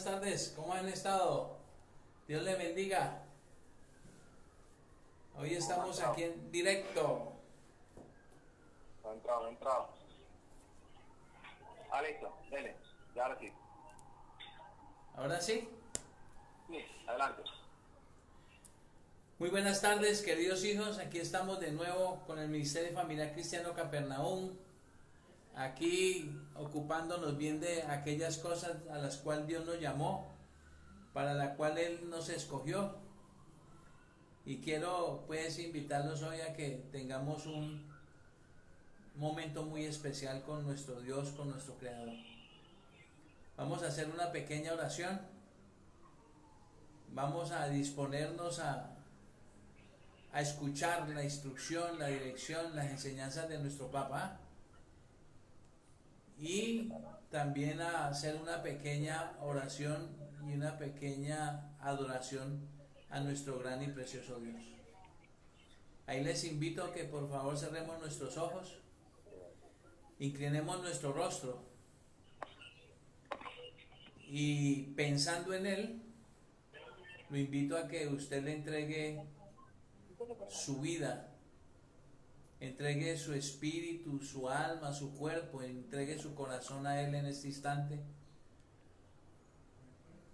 buenas tardes, ¿cómo han estado? Dios les bendiga. Hoy estamos aquí en directo. No he entrado. Listo, dele, ya ahora sí. ¿Ahora sí? Sí, adelante. Muy buenas tardes, queridos hijos. Aquí estamos de nuevo con el Ministerio Familiar Cristiano Capernaum. Aquí ocupándonos bien de aquellas cosas a las cuales Dios nos llamó, para la cual Él nos escogió. Y quiero pues invitarlos hoy a que tengamos un momento muy especial con nuestro Dios, con nuestro Creador. Vamos a hacer una pequeña oración. Vamos a disponernos a escuchar la instrucción, la dirección, las enseñanzas de nuestro Papá. Y también a hacer una pequeña oración y una pequeña adoración a nuestro gran y precioso Dios. Ahí les invito a que por favor cerremos nuestros ojos, inclinemos nuestro rostro y pensando en Él, lo invito a que usted le entregue su vida, entregue su espíritu, su alma, su cuerpo, entregue su corazón a Él en este instante.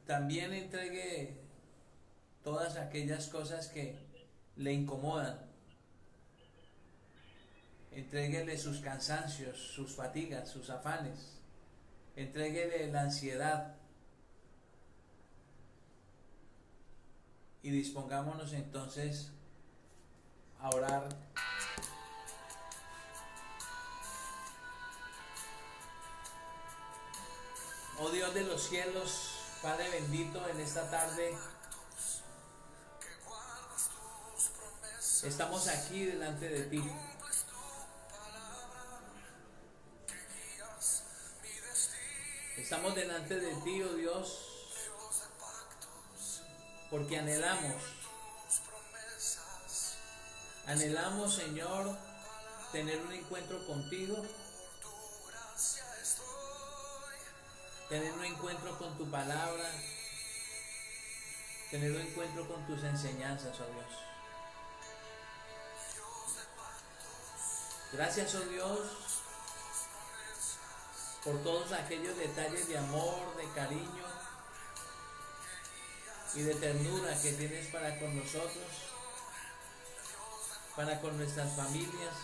También entregue todas aquellas cosas que le incomodan. Entréguele sus cansancios, sus fatigas, sus afanes. Entréguele la ansiedad. Y dispongámonos entonces a orar. Oh Dios de los cielos, Padre bendito, en esta tarde estamos aquí delante de ti. Estamos delante de ti, oh Dios, porque anhelamos, Señor, tener un encuentro contigo, tener un encuentro con tu palabra, tener un encuentro con tus enseñanzas, oh Dios. Gracias, oh Dios, por todos aquellos detalles de amor, de cariño y de ternura que tienes para con nosotros, para con nuestras familias,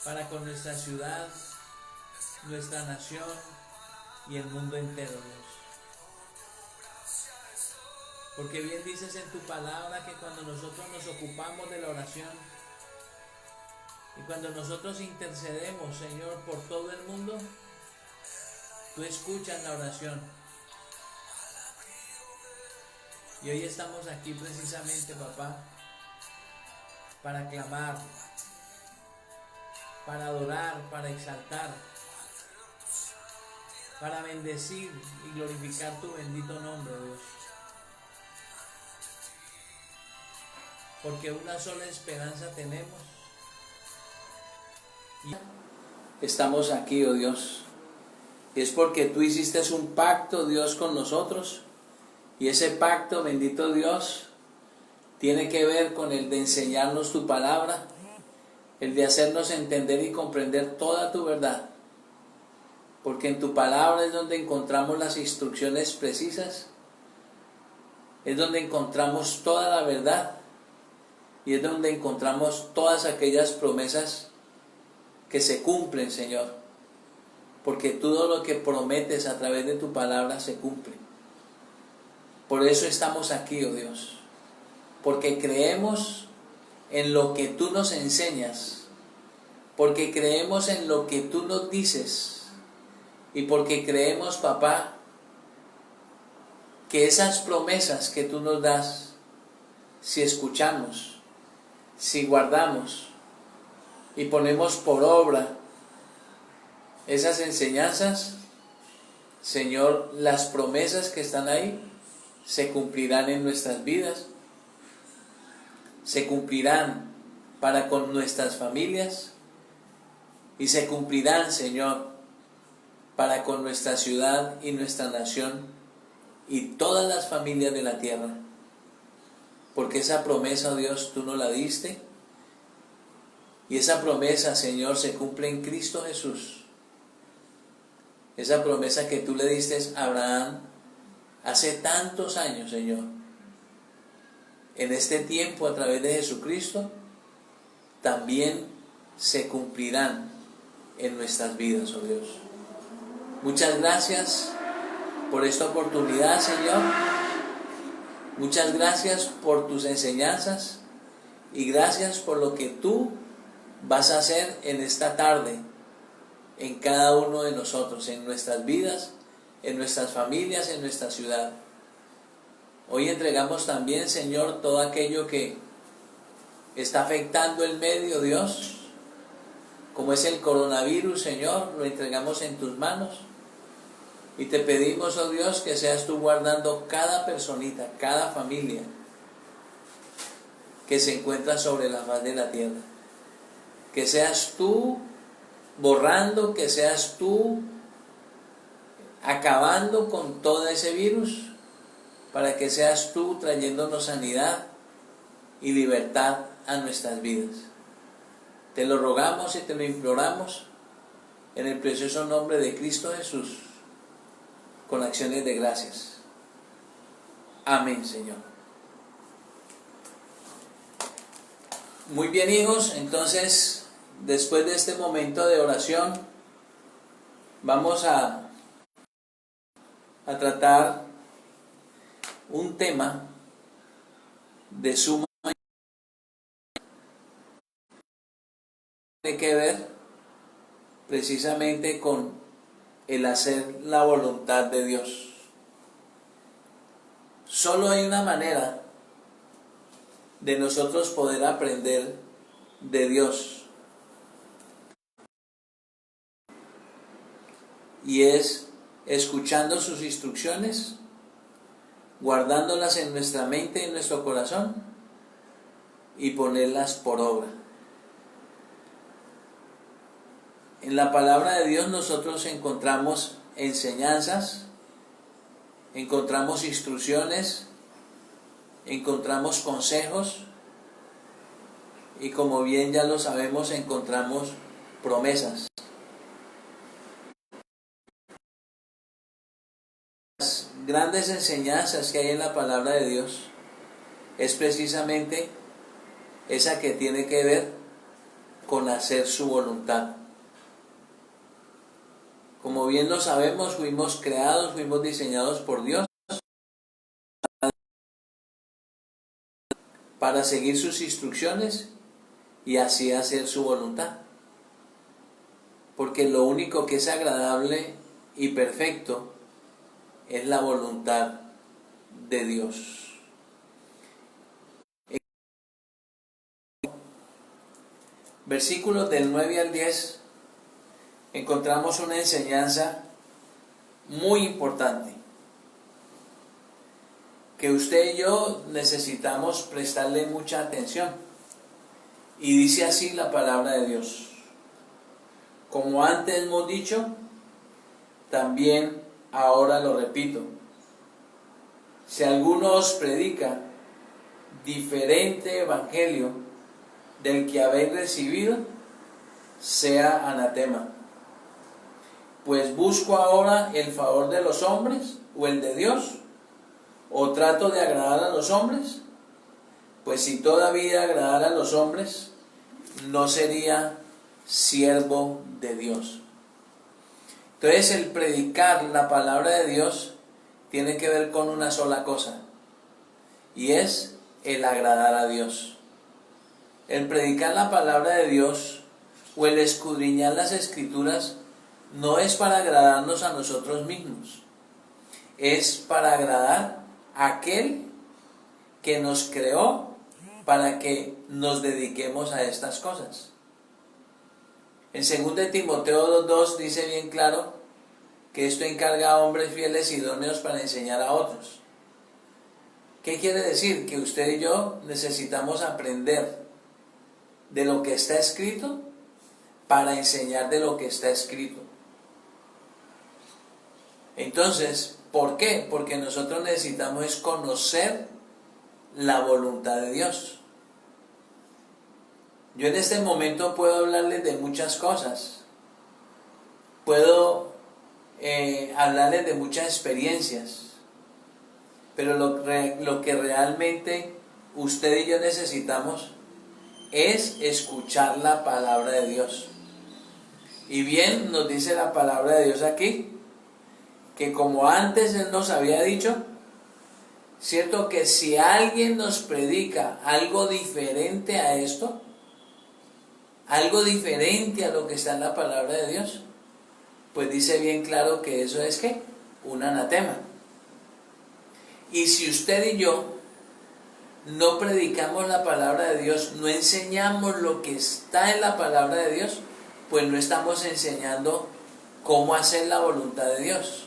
para con nuestra ciudad, nuestra nación y el mundo entero, Dios. Porque bien dices en tu palabra que cuando nosotros nos ocupamos de la oración y cuando nosotros intercedemos, Señor, por todo el mundo, tú escuchas la oración. Y hoy estamos aquí precisamente, papá, para clamar, para adorar, para exaltar, para bendecir y glorificar tu bendito nombre, Dios. Porque una sola esperanza tenemos. Y estamos aquí, oh Dios. Y es porque tú hiciste un pacto, Dios, con nosotros. Y ese pacto, bendito Dios, tiene que ver con el de enseñarnos tu palabra, el de hacernos entender y comprender toda tu verdad. Porque en tu palabra es donde encontramos las instrucciones precisas, es donde encontramos toda la verdad y es donde encontramos todas aquellas promesas que se cumplen, Señor. Porque todo lo que prometes a través de tu palabra se cumple. Por eso estamos aquí, oh Dios. Porque creemos en lo que tú nos enseñas. Porque creemos en lo que tú nos dices. Y porque creemos, papá, que esas promesas que tú nos das, si escuchamos, si guardamos y ponemos por obra esas enseñanzas, Señor, las promesas que están ahí se cumplirán en nuestras vidas, se cumplirán para con nuestras familias y se cumplirán, Señor, para con nuestra ciudad y nuestra nación y todas las familias de la tierra. Porque esa promesa, oh Dios, tú nos la diste. Y esa promesa, Señor, se cumple en Cristo Jesús. Esa promesa que tú le diste a Abraham hace tantos años, Señor. En este tiempo, a través de Jesucristo, también se cumplirán en nuestras vidas, oh Dios. Muchas gracias por esta oportunidad, Señor. Muchas gracias por tus enseñanzas y gracias por lo que tú vas a hacer en esta tarde, en cada uno de nosotros, en nuestras vidas, en nuestras familias, en nuestra ciudad. Hoy entregamos también, Señor, todo aquello que está afectando el medio, Dios, como es el coronavirus, Señor, lo entregamos en tus manos. Y te pedimos, oh Dios, que seas tú guardando cada personita, cada familia que se encuentra sobre la faz de la tierra. Que seas tú borrando, que seas tú acabando con todo ese virus, para que seas tú trayéndonos sanidad y libertad a nuestras vidas. Te lo rogamos y te lo imploramos en el precioso nombre de Cristo Jesús, con acciones de gracias. Amén, Señor. Muy bien, hijos, entonces, después de este momento de oración, vamos a tratar un tema de suma tiene que ver precisamente con el hacer la voluntad de Dios. Solo hay una manera de nosotros poder aprender de Dios, y es escuchando sus instrucciones, guardándolas en nuestra mente y en nuestro corazón y ponerlas por obra. En la palabra de Dios nosotros encontramos enseñanzas, encontramos instrucciones, encontramos consejos y, como bien ya lo sabemos, encontramos promesas. Las grandes enseñanzas que hay en la palabra de Dios es precisamente esa que tiene que ver con hacer su voluntad. Como bien lo sabemos, fuimos creados, fuimos diseñados por Dios para seguir sus instrucciones y así hacer su voluntad. Porque lo único que es agradable y perfecto es la voluntad de Dios. Versículos del 9 al 10 encontramos una enseñanza muy importante que usted y yo necesitamos prestarle mucha atención. Y dice así la palabra de Dios: como antes hemos dicho, también ahora lo repito, si alguno os predica diferente evangelio del que habéis recibido, sea anatema. Pues busco ahora el favor de los hombres o el de Dios, o trato de agradar a los hombres. Pues si todavía agradara a los hombres, no sería siervo de Dios. Entonces, el predicar la palabra de Dios tiene que ver con una sola cosa, y es el agradar a Dios. El predicar la palabra de Dios o el escudriñar las Escrituras no es para agradarnos a nosotros mismos, es para agradar a aquel que nos creó para que nos dediquemos a estas cosas. En 2 Timoteo 2:2 dice bien claro que esto encarga a hombres fieles y idóneos para enseñar a otros. ¿Qué quiere decir? Que usted y yo necesitamos aprender de lo que está escrito para enseñar de lo que está escrito. Entonces, ¿por qué? Porque nosotros necesitamos es conocer la voluntad de Dios. Yo en este momento puedo hablarles de muchas cosas. Puedo hablarles de muchas experiencias. Pero lo que realmente usted y yo necesitamos es escuchar la palabra de Dios. Y bien nos dice la palabra de Dios aquí, que como antes Él nos había dicho, cierto que si alguien nos predica algo diferente a esto, algo diferente a lo que está en la palabra de Dios, pues dice bien claro que eso es ¿qué? Un anatema. Y si usted y yo no predicamos la palabra de Dios, no enseñamos lo que está en la palabra de Dios, pues no estamos enseñando cómo hacer la voluntad de Dios.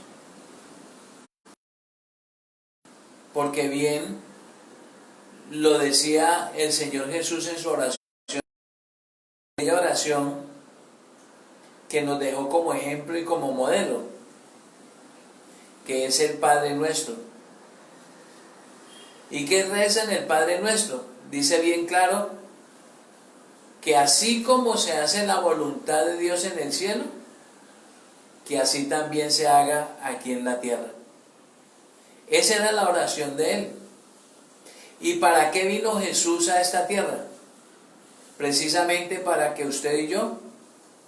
Porque bien lo decía el Señor Jesús en su oración, aquella oración que nos dejó como ejemplo y como modelo, que es el Padre Nuestro. ¿Y qué reza en el Padre Nuestro? Dice bien claro que así como se hace la voluntad de Dios en el cielo, que así también se haga aquí en la tierra. Esa era la oración de Él. ¿Y para qué vino Jesús a esta tierra? Precisamente para que usted y yo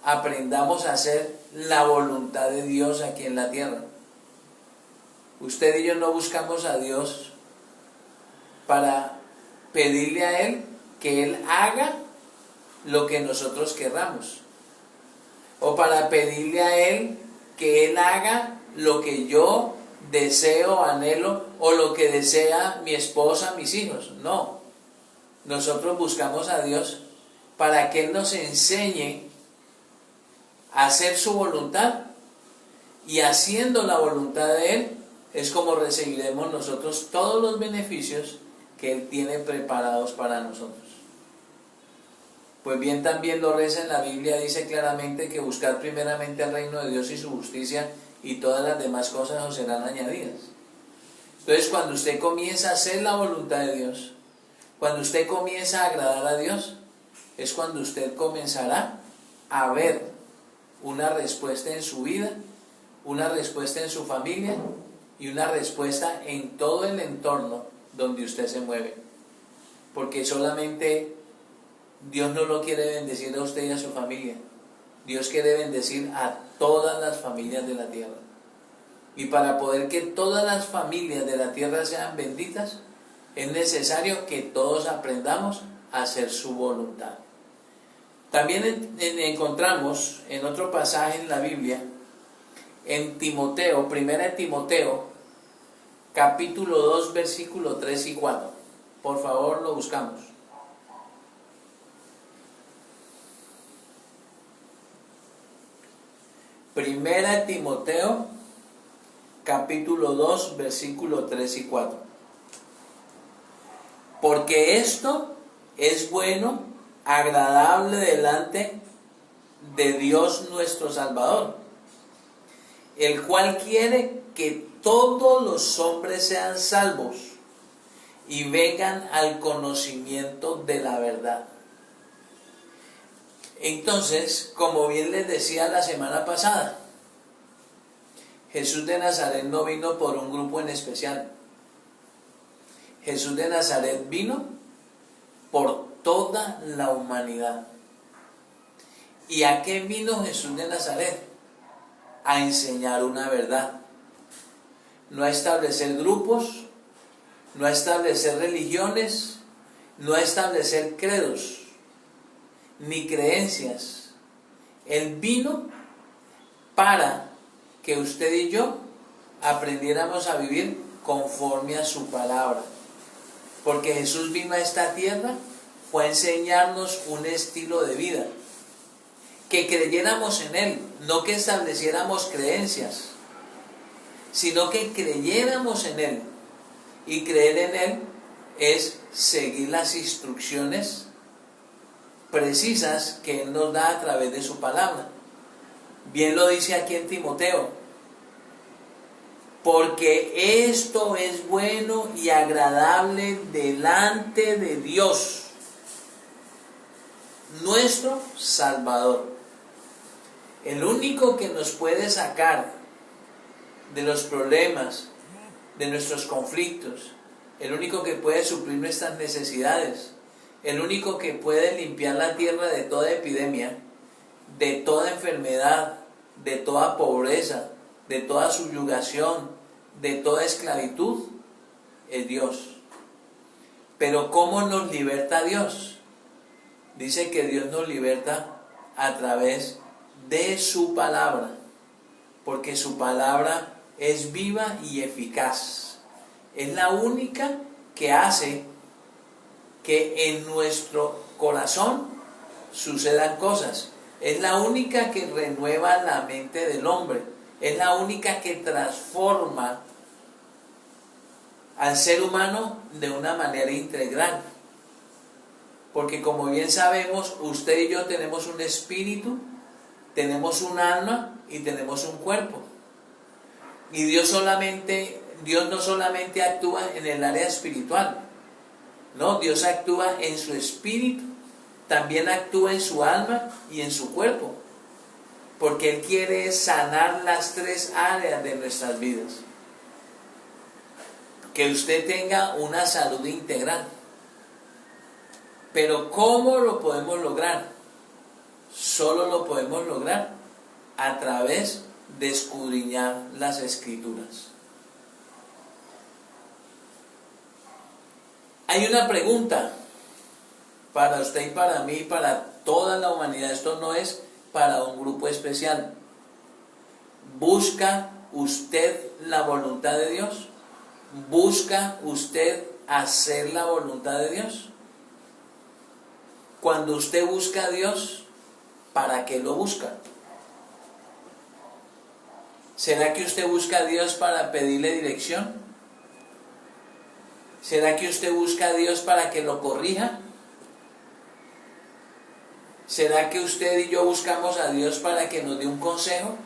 aprendamos a hacer la voluntad de Dios aquí en la tierra. Usted y yo no buscamos a Dios para pedirle a Él que Él haga lo que nosotros querramos, o para pedirle a Él que Él haga lo que yo deseo, anhelo, o lo que desea mi esposa, mis hijos. No, nosotros buscamos a Dios para que Él nos enseñe a hacer su voluntad, y haciendo la voluntad de Él es como recibiremos nosotros todos los beneficios que Él tiene preparados para nosotros. Pues bien, también lo reza en la Biblia, dice claramente que buscar primeramente el reino de Dios y su justicia, y todas las demás cosas os serán añadidas. Entonces, cuando usted comienza a hacer la voluntad de Dios, cuando usted comienza a agradar a Dios, es cuando usted comenzará a ver una respuesta en su vida, una respuesta en su familia y una respuesta en todo el entorno donde usted se mueve. Porque solamente Dios no lo quiere bendecir a usted y a su familia. Dios quiere bendecir a todas las familias de la tierra. Y para poder que todas las familias de la tierra sean benditas, es necesario que todos aprendamos a hacer su voluntad. También encontramos en otro pasaje en la Biblia, en Timoteo, 1 Timoteo, capítulo 2, versículo 3 y 4. Por favor, lo buscamos. Primera Timoteo, capítulo 2, versículo 3 y 4. Porque esto es bueno, agradable delante de Dios nuestro Salvador, el cual quiere que todos los hombres sean salvos y vengan al conocimiento de la verdad. Entonces, como bien les decía la semana pasada, Jesús de Nazaret no vino por un grupo en especial. Jesús de Nazaret vino por toda la humanidad. ¿Y a qué vino Jesús de Nazaret? A enseñar una verdad. No a establecer grupos, no a establecer religiones, no a establecer credos ni creencias. Él vino para que usted y yo aprendiéramos a vivir conforme a su palabra. Porque Jesús vino a esta tierra, fue a enseñarnos un estilo de vida. Que creyéramos en Él, no que estableciéramos creencias, sino que creyéramos en Él. Y creer en Él es seguir las instrucciones precisas que Él nos da a través de su palabra. Bien lo dice aquí en Timoteo. porque esto es bueno y agradable delante de Dios, nuestro Salvador. El único que nos puede sacar de los problemas, de nuestros conflictos, el único que puede suplir nuestras necesidades, el único que puede limpiar la tierra de toda epidemia, de toda enfermedad, de toda pobreza, de toda subyugación, de toda esclavitud, es Dios. Pero ¿cómo nos liberta Dios? Dice que Dios nos liberta a través de su palabra, porque su palabra es viva y eficaz. Es la única que hace que en nuestro corazón sucedan cosas. Es la única que renueva la mente del hombre. Es la única que transforma al ser humano de una manera integral. Porque como bien sabemos, usted y yo tenemos un espíritu, tenemos un alma y tenemos un cuerpo. Y Dios no solamente actúa en el área espiritual, no, Dios actúa en su espíritu, también actúa en su alma y en su cuerpo, porque Él quiere sanar las tres áreas de nuestras vidas. Que usted tenga una salud integral. Pero ¿cómo lo podemos lograr? Solo lo podemos lograr a través de escudriñar las Escrituras. Hay una pregunta para usted y para mí y para toda la humanidad. Esto no es para un grupo especial. ¿Busca usted la voluntad de Dios? ¿Busca usted hacer la voluntad de Dios? Cuando usted busca a Dios, ¿para qué lo busca? ¿Será que usted busca a Dios para pedirle dirección? ¿Será que usted busca a Dios para que lo corrija? ¿Será que usted y yo buscamos a Dios para que nos dé un consejo?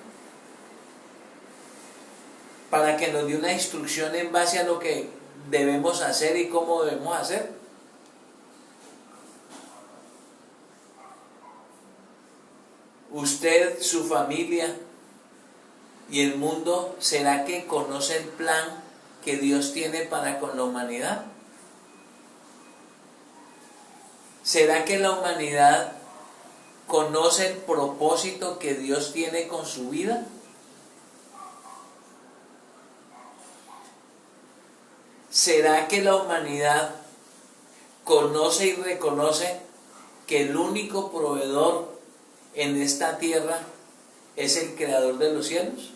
¿Para que nos dé una instrucción en base a lo que debemos hacer y cómo debemos hacer? Usted, su familia y el mundo, ¿será que conoce el plan que Dios tiene para con la humanidad? ¿Será que la humanidad conoce el propósito que Dios tiene con su vida? ¿Será que la humanidad conoce y reconoce que el único proveedor en esta tierra es el Creador de los cielos?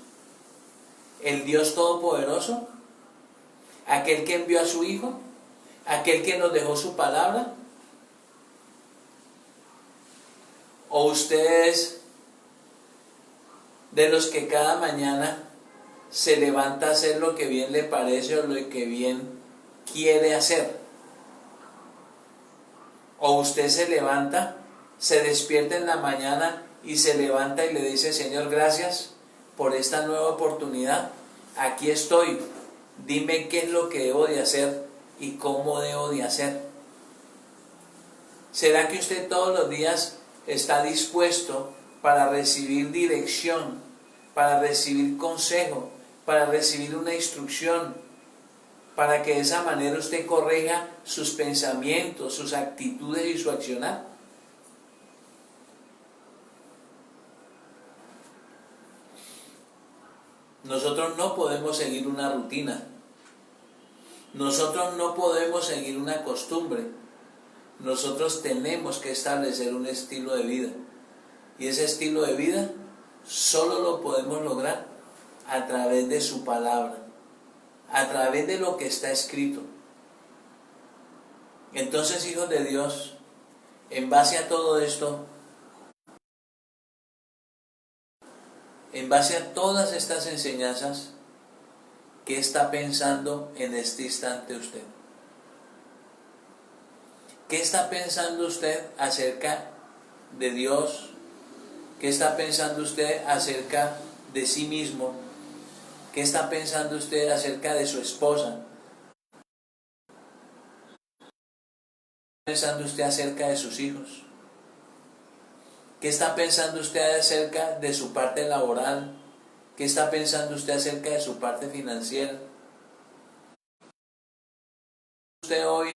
¿El Dios Todopoderoso? ¿Aquel que envió a su Hijo? ¿Aquel que nos dejó su palabra? ¿O ustedes de los que cada mañana se levanta a hacer lo que bien le parece o lo que bien quiere hacer? ¿O usted se levanta, se despierta en la mañana y se levanta y le dice: Señor, gracias por esta nueva oportunidad, aquí estoy, dime qué es lo que debo de hacer y cómo debo de hacer? ¿Será que usted todos los días está dispuesto para recibir dirección, para recibir consejo, para recibir una instrucción, para que de esa manera usted corrija sus pensamientos, sus actitudes y su accionar? Nosotros no podemos seguir una rutina. Nosotros no podemos seguir una costumbre. Nosotros tenemos que establecer un estilo de vida. Y ese estilo de vida solo lo podemos lograr a través de su palabra, a través de lo que está escrito. Entonces, hijos de Dios, en base a todo esto, en base a todas estas enseñanzas, ¿qué está pensando en este instante usted? ¿Qué está pensando usted acerca de Dios? ¿Qué está pensando usted acerca de sí mismo? ¿Qué ¿Qué está pensando usted acerca de su esposa? ¿Qué está pensando usted acerca de sus hijos? ¿Qué está pensando usted acerca de su parte laboral? ¿Qué está pensando usted acerca de su parte financiera? Usted hoy,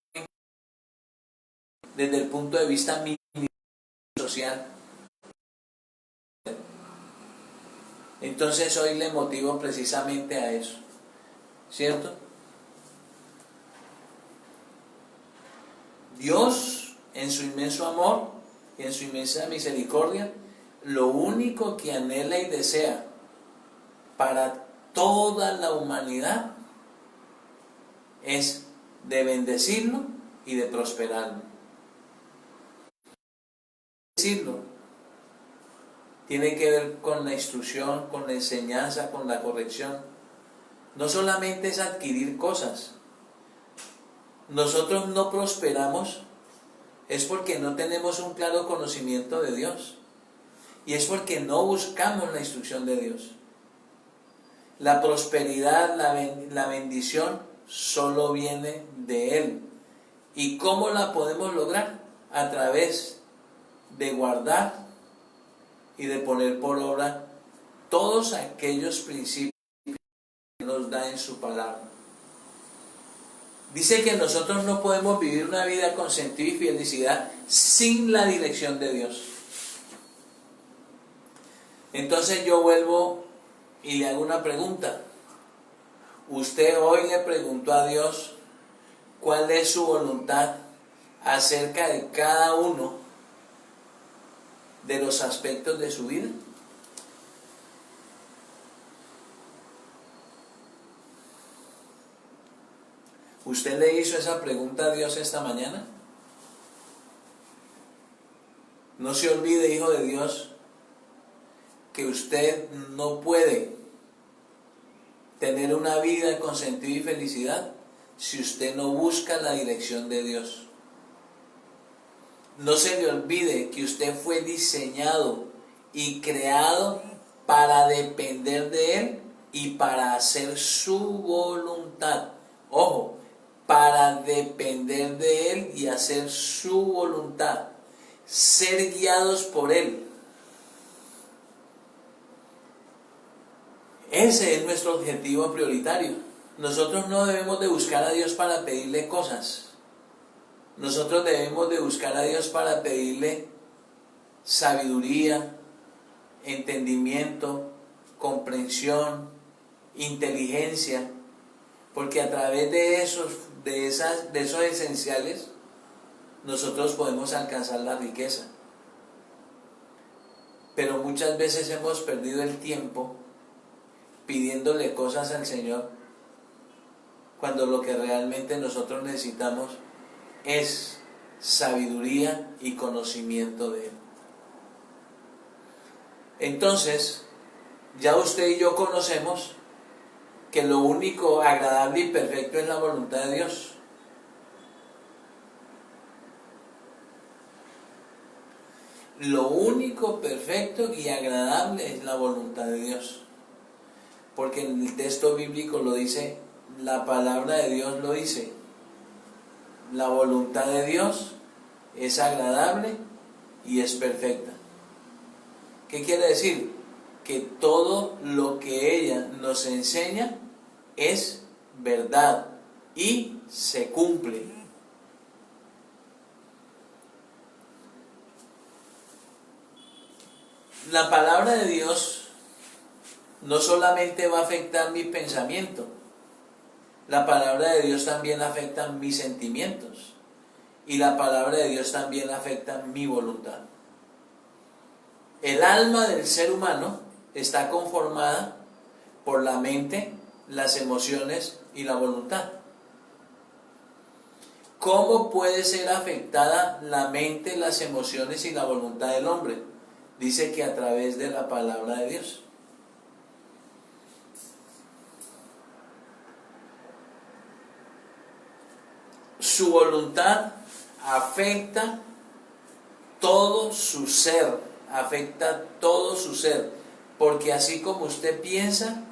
desde el punto de vista social. Entonces hoy le motivo precisamente a eso, ¿cierto? Dios, en su inmenso amor, en su inmensa misericordia, lo único que anhela y desea para toda la humanidad es de bendecirlo y de prosperarlo. Bendecirlo tiene que ver con la instrucción, con la enseñanza, con la corrección. No solamente es adquirir cosas. Nosotros no prosperamos es porque no tenemos un claro conocimiento de Dios. Y es porque no buscamos la instrucción de Dios. La prosperidad, la bendición, solo viene de Él. ¿Y cómo la podemos lograr? A través de guardar y de poner por obra todos aquellos principios que nos da en su palabra. Dice que nosotros no podemos vivir una vida con sentido y felicidad sin la dirección de Dios. Entonces yo vuelvo y le hago una pregunta. Usted hoy le preguntó a Dios cuál es su voluntad acerca de cada uno de los aspectos de su vida. ¿Usted le hizo esa pregunta a Dios esta mañana? No se olvide, hijo de Dios, que usted no puede tener una vida con sentido y felicidad si usted no busca la dirección de Dios. No se le olvide que usted fue diseñado y creado para depender de Él y para hacer su voluntad. Ojo, para depender de Él y hacer su voluntad. Ser guiados por Él. Ese es nuestro objetivo prioritario. Nosotros no debemos de buscar a Dios para pedirle cosas. Nosotros debemos de buscar a Dios para pedirle sabiduría, entendimiento, comprensión, inteligencia, porque a través de esos esenciales nosotros podemos alcanzar la riqueza. Pero muchas veces hemos perdido el tiempo pidiéndole cosas al Señor, cuando lo que realmente nosotros necesitamos es sabiduría y conocimiento de Él. Entonces, ya usted y yo conocemos que lo único agradable y perfecto es la voluntad de Dios. Lo único perfecto y agradable es la voluntad de Dios. Porque en el texto bíblico lo dice, la palabra de Dios lo dice. La voluntad de Dios es agradable y es perfecta. ¿Qué quiere decir? Que todo lo que ella nos enseña es verdad y se cumple. La palabra de Dios no solamente va a afectar mi pensamiento, la palabra de Dios también afecta mis sentimientos y la palabra de Dios también afecta mi voluntad. El alma del ser humano está conformada por la mente, las emociones y la voluntad. ¿Cómo puede ser afectada la mente, las emociones y la voluntad del hombre? Dice que a través de la palabra de Dios. Su voluntad afecta todo su ser, porque así como usted piensa,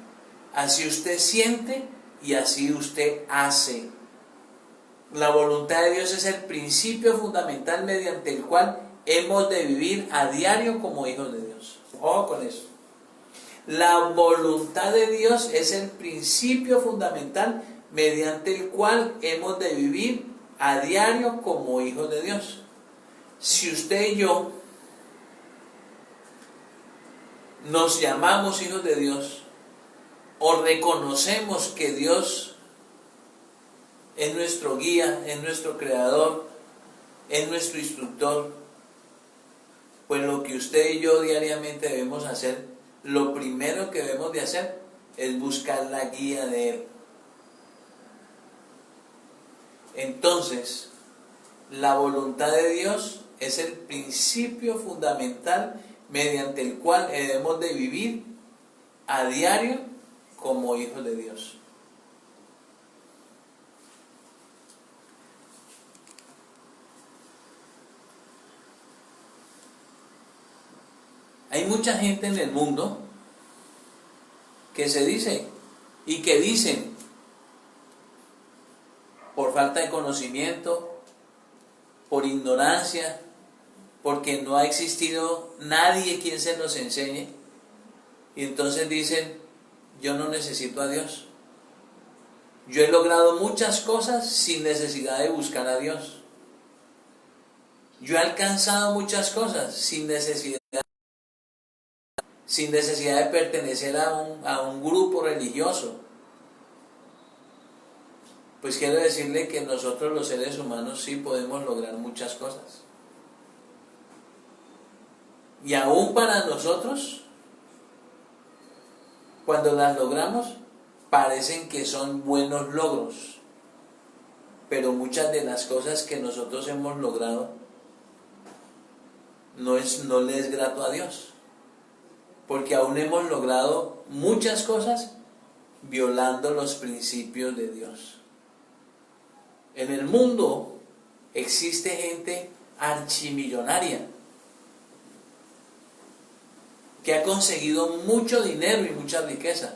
así usted siente y así usted hace. La voluntad de Dios es el principio fundamental mediante el cual hemos de vivir a diario como hijos de Dios. Ojo con eso. La voluntad de Dios es el principio fundamental mediante el cual hemos de vivir a diario como hijos de Dios. Si usted y yo nos llamamos hijos de Dios o reconocemos que Dios es nuestro guía, es nuestro creador, es nuestro instructor, pues lo que usted y yo diariamente debemos hacer, lo primero que debemos de hacer es buscar la guía de Él. Entonces, la voluntad de Dios es el principio fundamental mediante el cual debemos de vivir a diario como hijos de Dios. Hay mucha gente en el mundo que se dice y que dicen, por falta de conocimiento, por ignorancia, porque no ha existido nadie quien se nos enseñe, y entonces dicen, yo no necesito a Dios. Yo he logrado muchas cosas sin necesidad de buscar a Dios. Yo he alcanzado muchas cosas sin necesidad de pertenecer a un grupo religioso. Pues quiero decirle que nosotros los seres humanos sí podemos lograr muchas cosas. Y aún para nosotros, cuando las logramos, parecen que son buenos logros. Pero muchas de las cosas que nosotros hemos logrado no le es grato a Dios. Porque aún hemos logrado muchas cosas violando los principios de Dios. En el mundo existe gente archimillonaria que ha conseguido mucho dinero y mucha riqueza.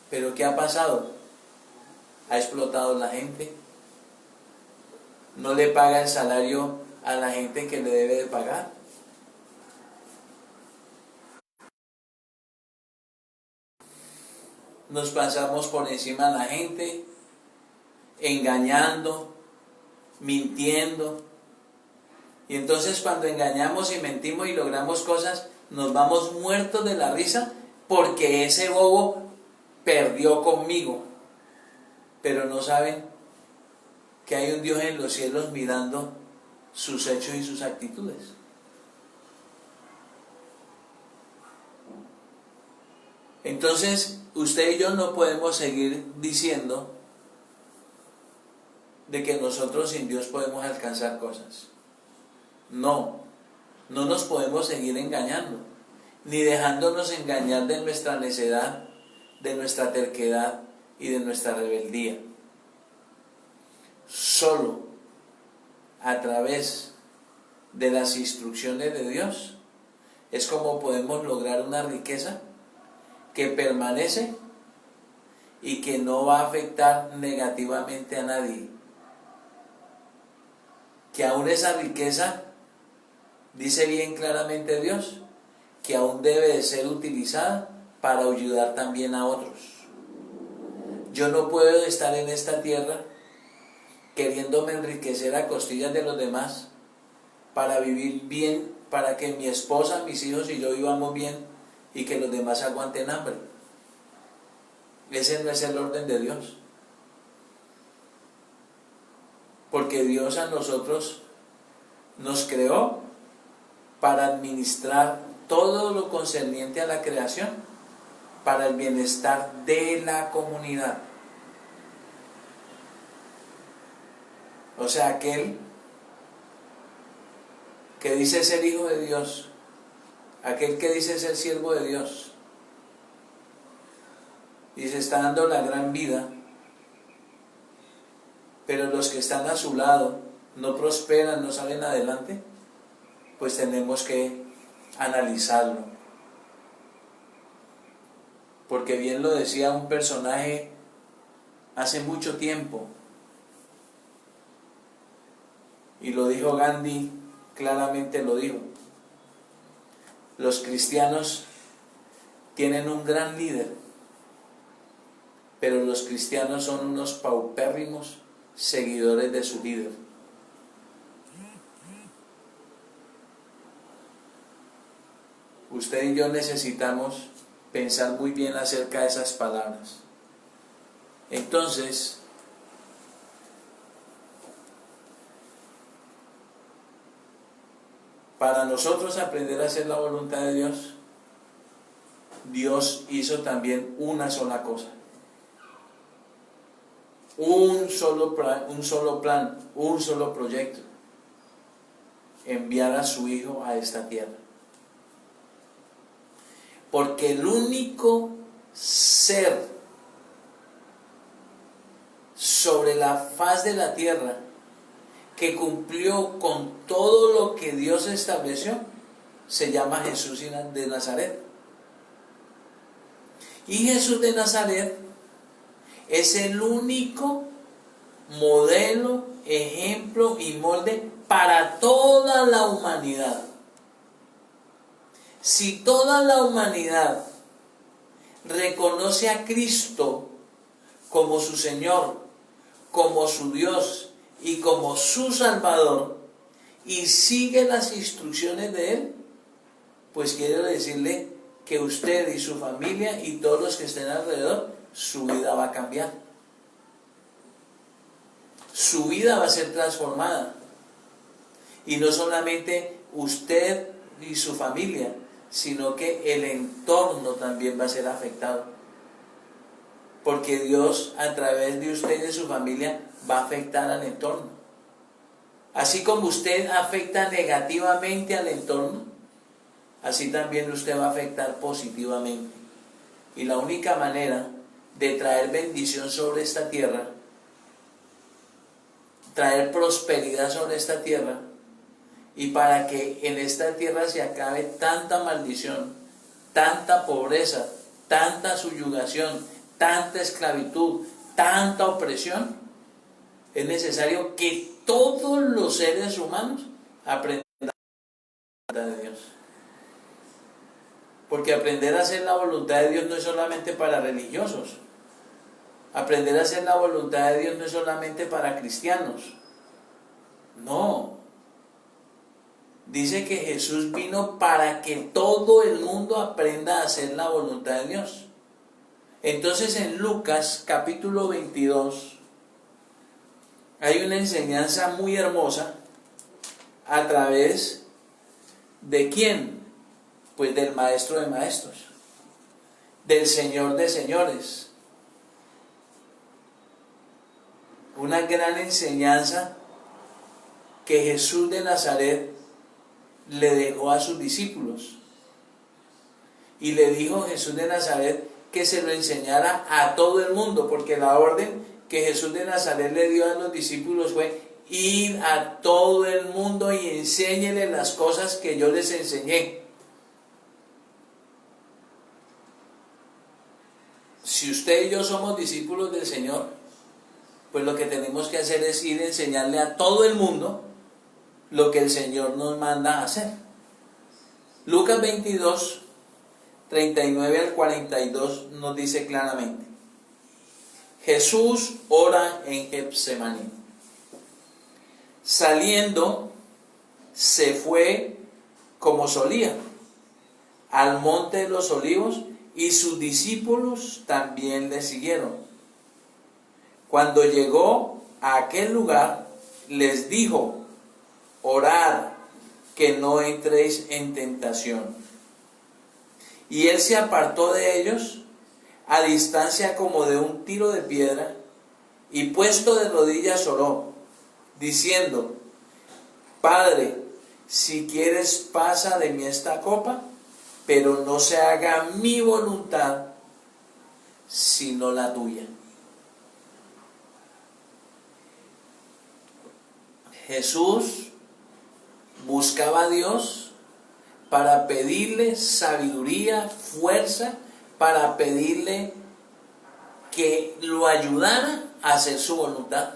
Pero ¿qué ha pasado? Ha explotado la gente. No le paga el salario a la gente que le debe de pagar. Nos pasamos por encima de la gente, engañando, mintiendo. Y entonces cuando engañamos y mentimos y logramos cosas, nos vamos muertos de la risa porque ese bobo perdió conmigo. Pero no saben que hay un Dios en los cielos mirando sus hechos y sus actitudes. Entonces, usted y yo no podemos seguir diciendo de que nosotros sin Dios podemos alcanzar cosas. No nos podemos seguir engañando, ni dejándonos engañar de nuestra necedad, de nuestra terquedad y de nuestra rebeldía. Solo a través de las instrucciones de Dios es como podemos lograr una riqueza que permanece y que no va a afectar negativamente a nadie. Que aún esa riqueza, dice bien claramente Dios, que aún debe de ser utilizada para ayudar también a otros. Yo no puedo estar en esta tierra queriéndome enriquecer a costillas de los demás para vivir bien, para que mi esposa, mis hijos y yo vivamos bien y que los demás aguanten hambre. Ese no es el orden de Dios. Porque Dios a nosotros nos creó para administrar todo lo concerniente a la creación, para el bienestar de la comunidad. O sea, aquel que dice ser hijo de Dios, aquel que dice ser siervo de Dios, y se está dando la gran vida, pero los que están a su lado no prosperan, no salen adelante, pues tenemos que analizarlo. porque bien lo decía un personaje hace mucho tiempo, y lo dijo Gandhi, claramente lo dijo: los cristianos tienen un gran líder, pero los cristianos son unos paupérrimos seguidores de su líder. Usted y yo necesitamos pensar muy bien acerca de esas palabras. Entonces, para nosotros aprender a hacer la voluntad de Dios, Dios hizo también una sola cosa. Un solo plan, un solo proyecto: enviar a su Hijo a esta tierra. Porque el único ser sobre la faz de la tierra que cumplió con todo lo que Dios estableció se llama Jesús de Nazaret. Y Jesús de Nazaret es el único modelo, ejemplo y molde para toda la humanidad. Si toda la humanidad reconoce a Cristo como su Señor, como su Dios y como su Salvador, y sigue las instrucciones de Él, pues quiero decirle que usted y su familia y todos los que estén alrededor, su vida va a cambiar. Su vida va a ser transformada. Y no solamente usted y su familia, sino que el entorno también va a ser afectado. Porque Dios, a través de usted y de su familia, va a afectar al entorno. Así como usted afecta negativamente al entorno, así también usted va a afectar positivamente. Y la única manera de traer bendición sobre esta tierra, traer prosperidad sobre esta tierra, y para que en esta tierra se acabe tanta maldición, tanta pobreza, tanta subyugación, tanta esclavitud, tanta opresión, es necesario que todos los seres humanos aprendan a la voluntad de Dios. Porque aprender a hacer la voluntad de Dios no es solamente para religiosos. Aprender a hacer la voluntad de Dios no es solamente para cristianos. No. Dice que Jesús vino para que todo el mundo aprenda a hacer la voluntad de Dios. Entonces en Lucas capítulo 22 hay una enseñanza muy hermosa a través de ¿quién? Pues del Maestro de Maestros, del Señor de Señores. Una gran enseñanza que Jesús de Nazaret le dejó a sus discípulos. Y le dijo Jesús de Nazaret que se lo enseñara a todo el mundo, porque la orden que Jesús de Nazaret le dio a los discípulos fue: id a todo el mundo y enséñenle las cosas que yo les enseñé. Si usted y yo somos discípulos del Señor, pues lo que tenemos que hacer es ir a enseñarle a todo el mundo lo que el Señor nos manda a hacer. Lucas 22, 39 al 42 nos dice claramente: Jesús ora en Getsemaní. Saliendo, se fue como solía al monte de los olivos, y sus discípulos también le siguieron. Cuando llegó a aquel lugar, les dijo: orad, que no entréis en tentación. Y él se apartó de ellos a distancia como de un tiro de piedra, y puesto de rodillas oró, diciendo: Padre, si quieres, pasa de mí esta copa, pero no se haga mi voluntad, sino la tuya. Jesús buscaba a Dios para pedirle sabiduría, fuerza para pedirle que lo ayudara a hacer su voluntad.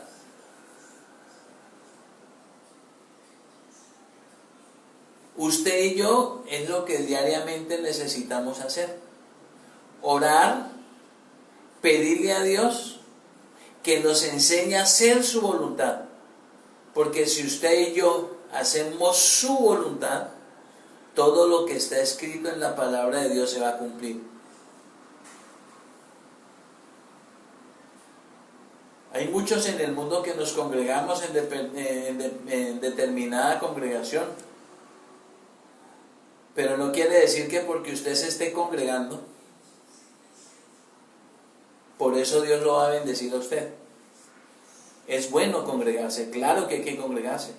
Usted y yo es lo que diariamente necesitamos hacer. Orar, pedirle a Dios que nos enseñe a hacer su voluntad. Porque si usted y yo hacemos su voluntad, todo lo que está escrito en la palabra de Dios se va a cumplir. Hay muchos en el mundo que nos congregamos en determinada congregación, pero no quiere decir que porque usted se esté congregando, por eso Dios lo va a bendecir a usted. Es bueno congregarse, claro que hay que congregarse,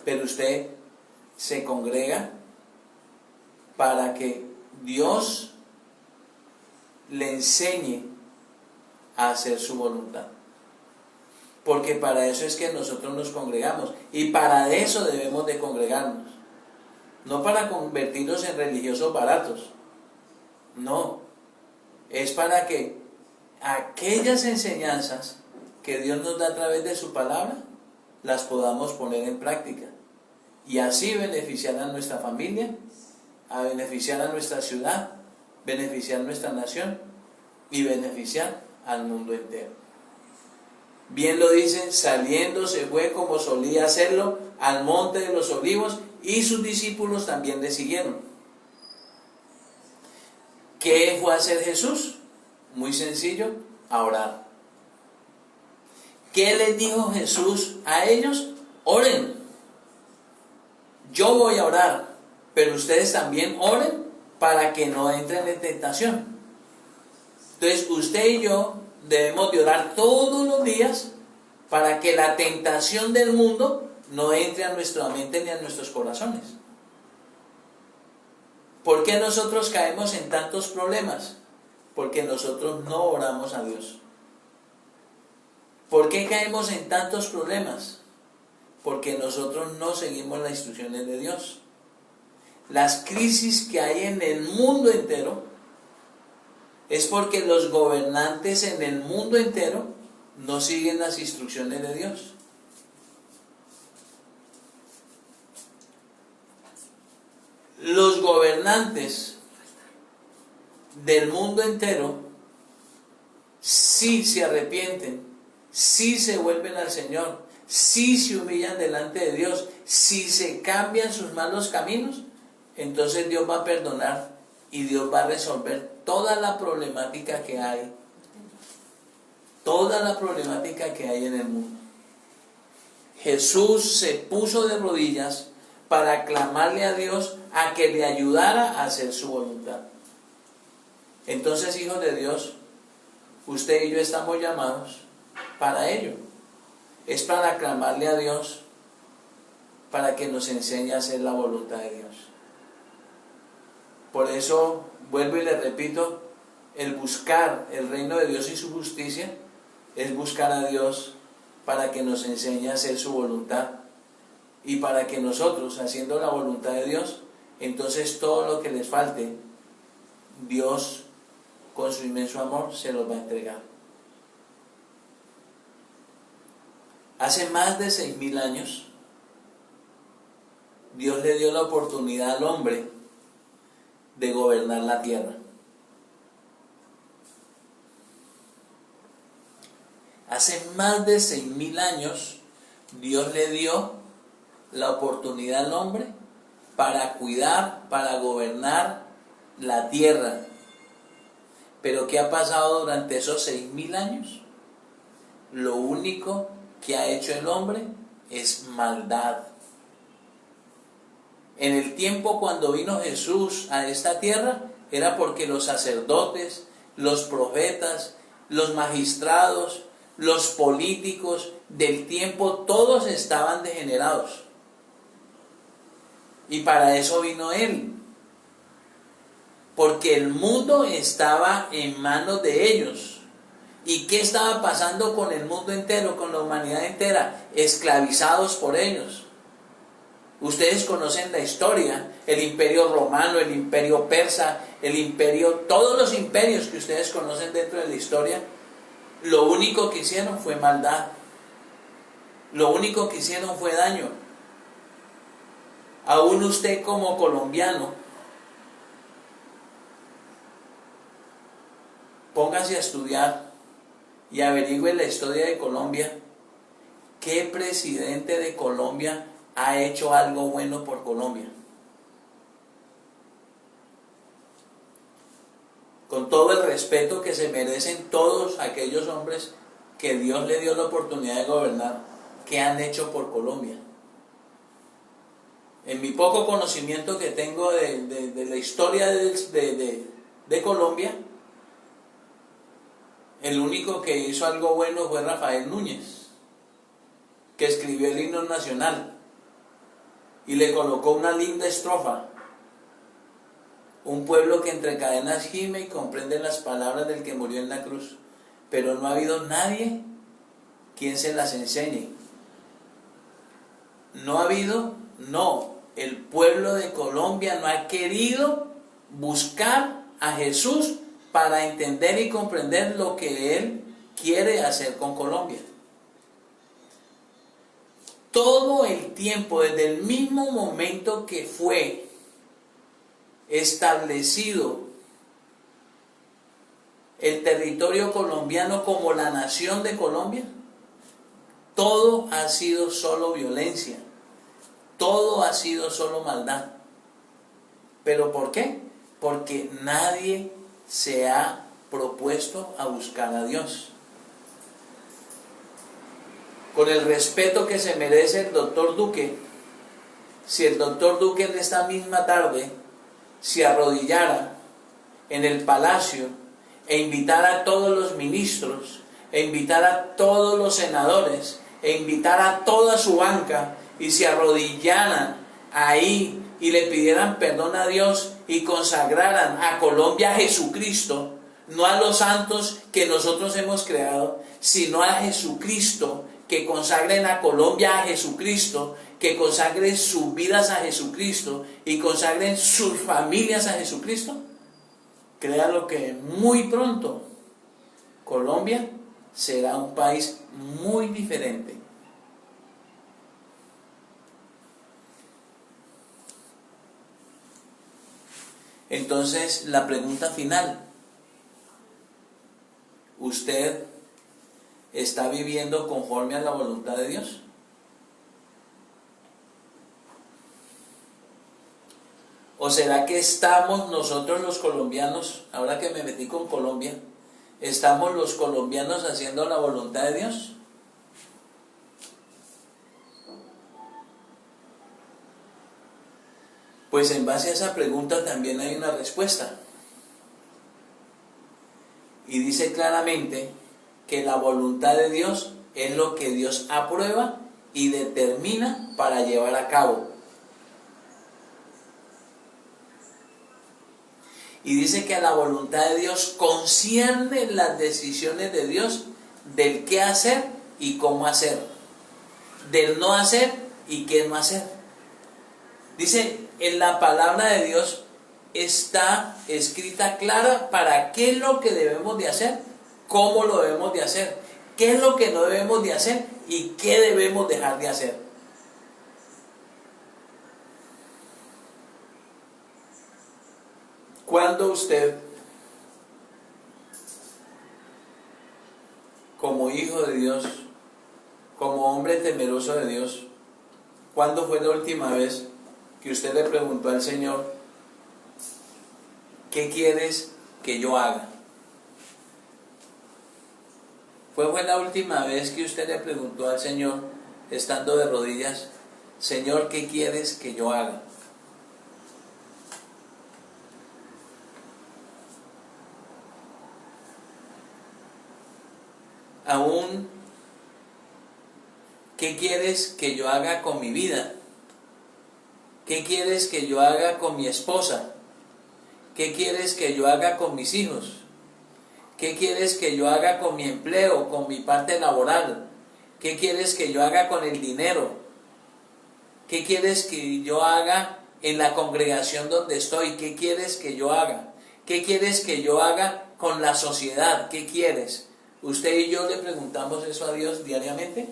pero usted se congrega para que Dios le enseñe a hacer su voluntad. Porque para eso es que nosotros nos congregamos, y para eso debemos de congregarnos. No para convertirnos en religiosos baratos, no, es para que aquellas enseñanzas que Dios nos da a través de su palabra, las podamos poner en práctica, y así beneficiar a nuestra familia, a beneficiar a nuestra ciudad, beneficiar a nuestra nación, y beneficiar al mundo entero. Bien lo dice, saliendo se fue como solía hacerlo al monte de los olivos, y sus discípulos también le siguieron. ¿Qué fue a hacer Jesús? Muy sencillo, a orar. ¿Qué les dijo Jesús a ellos? Oren. Yo voy a orar, pero ustedes también oren para que no entren en tentación. Entonces usted y yo debemos de orar todos los días para que la tentación del mundo no entre a nuestra mente ni a nuestros corazones. ¿Por qué nosotros caemos en tantos problemas? Porque nosotros no oramos a Dios. ¿Por qué caemos en tantos problemas? Porque nosotros no seguimos las instrucciones de Dios. Las crisis que hay en el mundo entero es porque los gobernantes en el mundo entero no siguen las instrucciones de Dios. Los gobernantes del mundo entero sí se arrepienten, sí se vuelven al Señor, sí se humillan delante de Dios, si se cambian sus malos caminos, entonces Dios va a perdonar y Dios va a resolver toda la problemática que hay, toda la problemática que hay en el mundo. Jesús se puso de rodillas para clamarle a Dios a que le ayudara a hacer su voluntad. Entonces, hijos de Dios, usted y yo estamos llamados para ello. Es para clamarle a Dios para que nos enseñe a hacer la voluntad de Dios. Por eso, vuelvo y le repito, el buscar el reino de Dios y su justicia es buscar a Dios para que nos enseñe a hacer su voluntad, y para que nosotros, haciendo la voluntad de Dios, entonces todo lo que les falte, Dios con su inmenso amor se los va a entregar. Hace más de 6000 años, Dios le dio la oportunidad al hombre de gobernar la tierra. Hace más de 6000 años, Dios le dio la oportunidad al hombre para cuidar, para gobernar la tierra. Pero ¿qué ha pasado durante esos 6000 años? Lo único que ha hecho el hombre es maldad. En el tiempo cuando vino Jesús a esta tierra, era porque los sacerdotes, los profetas, los magistrados, los políticos del tiempo, todos estaban degenerados. Y para eso vino Él. Porque el mundo estaba en manos de ellos. ¿Y qué estaba pasando con el mundo entero, con la humanidad entera? Esclavizados por ellos. Ustedes conocen la historia, el imperio romano, el imperio persa, todos los imperios que ustedes conocen dentro de la historia, lo único que hicieron fue maldad. Lo único que hicieron fue daño. Aún usted como colombiano, póngase a estudiar y averigüe la historia de Colombia. ¿Qué presidente de Colombia ha hecho algo bueno por Colombia? Con todo el respeto que se merecen todos aquellos hombres que Dios le dio la oportunidad de gobernar, ¿qué han hecho por Colombia? En mi poco conocimiento que tengo de la historia de Colombia, el único que hizo algo bueno fue Rafael Núñez, que escribió el himno nacional y le colocó una linda estrofa: un pueblo que entre cadenas gime y comprende las palabras del que murió en la cruz, pero no ha habido nadie quien se las enseñe. El pueblo de Colombia no ha querido buscar a Jesús para entender y comprender lo que Él quiere hacer con Colombia. Todo el tiempo, desde el mismo momento que fue establecido el territorio colombiano como la nación de Colombia, todo ha sido solo violencia, todo ha sido solo maldad. ¿Pero por qué? Porque nadie se ha propuesto a buscar a Dios. Con el respeto que se merece el doctor Duque, si el doctor Duque en esta misma tarde se arrodillara en el palacio e invitara a todos los ministros, e invitara a todos los senadores, e invitara a toda su banca, y se arrodillaran ahí y le pidieran perdón a Dios y consagraran a Colombia a Jesucristo, no a los santos que nosotros hemos creado, sino a Jesucristo, que consagren a Colombia a Jesucristo, que consagren sus vidas a Jesucristo y consagren sus familias a Jesucristo, créalo que muy pronto Colombia será un país muy diferente. Entonces, la pregunta final: ¿usted está viviendo conforme a la voluntad de Dios? ¿O será que estamos nosotros los colombianos, ahora que me metí con Colombia, estamos los colombianos haciendo la voluntad de Dios? Pues en base a esa pregunta también hay una respuesta. Y dice claramente que la voluntad de Dios es lo que Dios aprueba y determina para llevar a cabo. Y dice que a la voluntad de Dios concierne las decisiones de Dios del qué hacer y cómo hacer, del no hacer y qué no hacer. Dice, en la palabra de Dios está escrita clara para qué es lo que debemos de hacer, cómo lo debemos de hacer, qué es lo que no debemos de hacer y qué debemos dejar de hacer. Cuando usted, como hijo de Dios, como hombre temeroso de Dios, ¿cuándo fue la última vez que usted le preguntó al Señor: ¿qué quieres que yo haga? ¿Fue la última vez que usted le preguntó al Señor, estando de rodillas: Señor, ¿qué quieres que yo haga? Aún, ¿qué quieres que yo haga con mi vida? ¿Qué quieres que yo haga con mi esposa? ¿Qué quieres que yo haga con mis hijos? ¿Qué quieres que yo haga con mi empleo, con mi parte laboral? ¿Qué quieres que yo haga con el dinero? ¿Qué quieres que yo haga en la congregación donde estoy? ¿Qué quieres que yo haga? ¿Qué quieres que yo haga con la sociedad? ¿Qué quieres? ¿Usted y yo le preguntamos eso a Dios diariamente?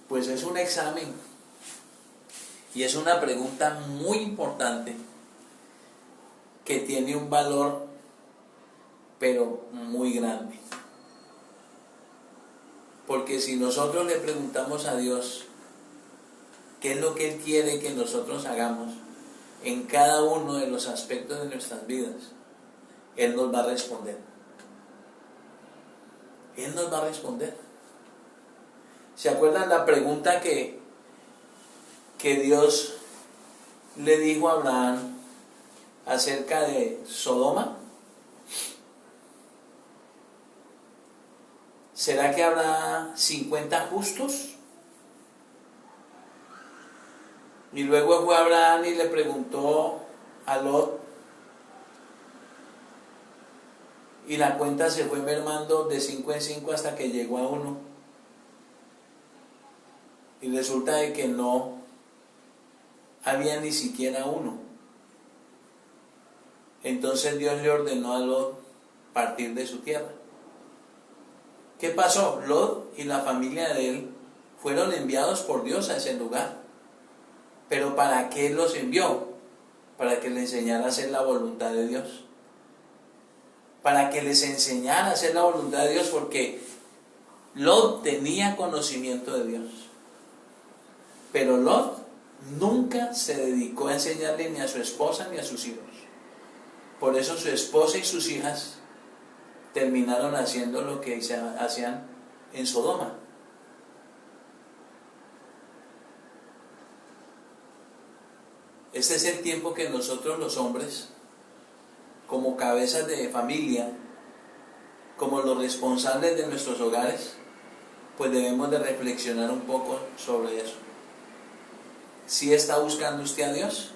Pues es un examen y es una pregunta muy importante que tiene un valor pero muy grande. Porque si nosotros le preguntamos a Dios qué es lo que Él quiere que nosotros hagamos en cada uno de los aspectos de nuestras vidas, Él nos va a responder. Él nos va a responder. ¿Se acuerdan la pregunta que Dios le dijo a Abraham acerca de Sodoma? ¿Será que habrá 50 justos? Y luego fue Abraham y le preguntó a Lot, y la cuenta se fue mermando de 5 en 5 hasta que llegó a 1. Y resulta de que no había ni siquiera 1. Entonces Dios le ordenó a Lot partir de su tierra. ¿Qué pasó? Lot y la familia de él fueron enviados por Dios a ese lugar. ¿Pero para qué los envió? Para que le enseñara a hacer la voluntad de Dios. Para que les enseñara a hacer la voluntad de Dios, porque Lot tenía conocimiento de Dios. Pero Lot nunca se dedicó a enseñarle ni a su esposa ni a sus hijos. Por eso su esposa y sus hijas terminaron haciendo lo que hacían en Sodoma. Este es el tiempo que nosotros los hombres, como cabezas de familia, como los responsables de nuestros hogares, pues debemos de reflexionar un poco sobre eso. ¿Sí está buscando usted a Dios?